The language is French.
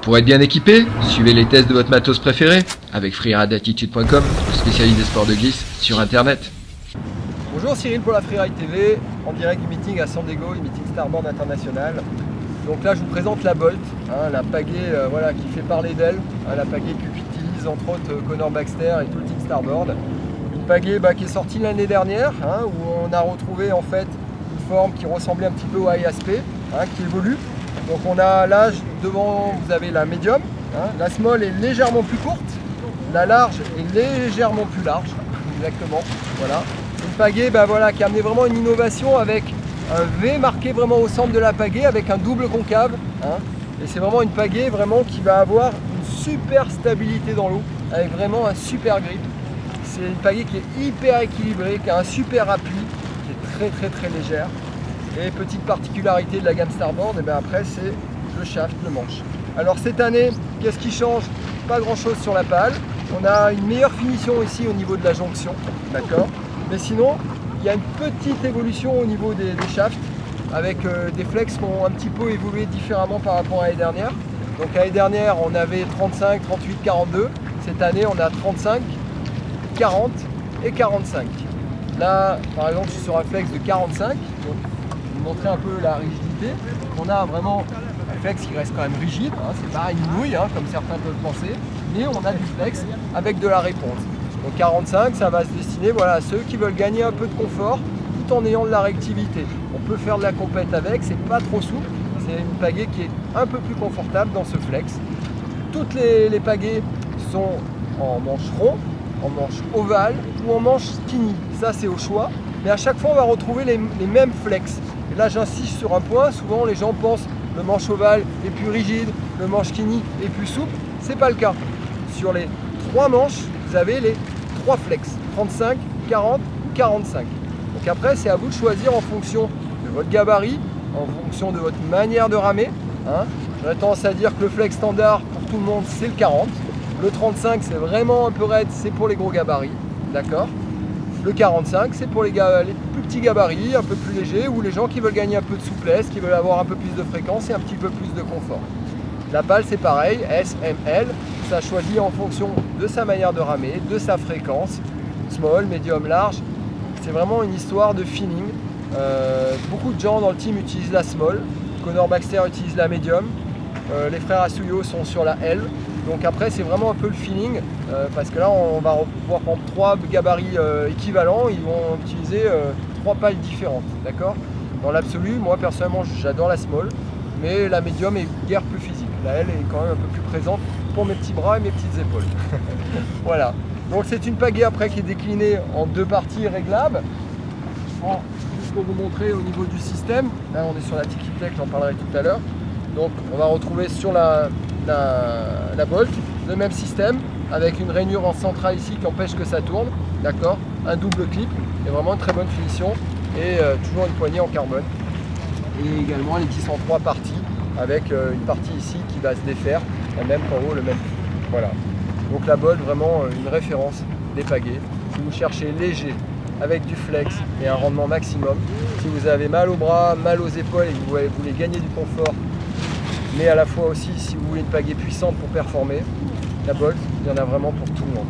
Pour être bien équipé, suivez les tests de votre matos préféré avec freerideattitude.com, le spécialiste des sports de glisse sur internet. Bonjour Cyril pour la Freeride TV, en direct du meeting à San Diego, le meeting Starboard International. Donc là je vous présente la Bolt, la pagaie qui fait parler d'elle, la pagaie qu'utilise entre autres Connor Baxter et tout le team Starboard. Une pagaie qui est sortie l'année dernière, où on a retrouvé en fait une forme qui ressemblait un petit peu au IASP, qui évolue. Donc on a là devant, vous avez la médium, la small est légèrement plus courte, la large est légèrement plus large, exactement, voilà. Une pagaie qui a amené vraiment une innovation avec un V marqué vraiment au centre de la pagaie avec un double concave, et c'est vraiment une pagaie qui va avoir une super stabilité dans l'eau, avec vraiment un super grip. C'est une pagaie qui est hyper équilibrée, qui a un super appui, qui est très légère. Et petite particularité de la gamme Starboard, après c'est le shaft, le manche. Alors cette année, qu'est-ce qui change? Pas grand chose sur la pale. On a une meilleure finition ici au niveau de la jonction, d'accord. Mais sinon, il y a une petite évolution au niveau des shafts, avec des flex qui ont un petit peu évolué différemment par rapport à l'année dernière. Donc l'année dernière, on avait 35, 38, 42. Cette année, on a 35, 40 et 45. Là, par exemple, je suis sur un flex de 45. Donc, montrer un peu la rigidité. On a vraiment un flex qui reste quand même rigide, c'est pas une nouille comme certains peuvent penser, mais on a du flex avec de la réponse. Donc 45, ça va se destiner à ceux qui veulent gagner un peu de confort tout en ayant de la réactivité. On peut faire de la compète avec, c'est pas trop souple, c'est une pagaie qui est un peu plus confortable dans ce flex. Toutes les pagaies sont en manche rond, en manche ovale ou en manche skinny, ça c'est au choix, mais à chaque fois on va retrouver les mêmes flex. Et là j'insiste sur un point, souvent les gens pensent le manche ovale est plus rigide, le manche skinny est plus souple, c'est pas le cas. Sur les 3 manches, vous avez les 3 flex, 35, 40, 45. Donc après c'est à vous de choisir en fonction de votre gabarit, en fonction de votre manière de ramer. J'aurais tendance à dire que le flex standard pour tout le monde c'est le 40. Le 35 c'est vraiment un peu raide, c'est pour les gros gabarits, d'accord. Le 45 c'est pour les plus petits gabarits, un peu plus légers, ou les gens qui veulent gagner un peu de souplesse, qui veulent avoir un peu plus de fréquence et un petit peu plus de confort. La pale c'est pareil, S, M, L, ça choisit en fonction de sa manière de ramer, de sa fréquence, small, medium, large. C'est vraiment une histoire de feeling. Beaucoup de gens dans le team utilisent la small, Connor Baxter utilise la medium, les frères Asuyo sont sur la L. Donc après c'est vraiment un peu le feeling, parce que là on va pouvoir prendre 3 gabarits équivalents, ils vont utiliser 3 pales différentes, d'accord. Dans l'absolu, moi personnellement j'adore la small, mais la medium est guère plus physique. La L est quand même un peu plus présente pour mes petits bras et mes petites épaules. Voilà, donc c'est une pagaie après qui est déclinée en 2 parties réglables. Juste pour vous montrer au niveau du système, là on est sur la Tiki Tech, j'en parlerai tout à l'heure. Donc on va retrouver sur la Bolt le même système avec une rainure en centrale ici qui empêche que ça tourne, d'accord, un double clip et vraiment une très bonne finition et toujours une poignée en carbone et également les vis en 3 parties avec une partie ici qui va se défaire, la même qu'en haut, le même. Voilà, donc la Bolt vraiment une référence des pagaies. Si vous cherchez léger avec du flex et un rendement maximum, si vous avez mal aux bras, mal aux épaules et que vous voulez gagner du confort, mais à la fois aussi si vous voulez une pagaie puissante pour performer, la Bolt, il y en a vraiment pour tout le monde.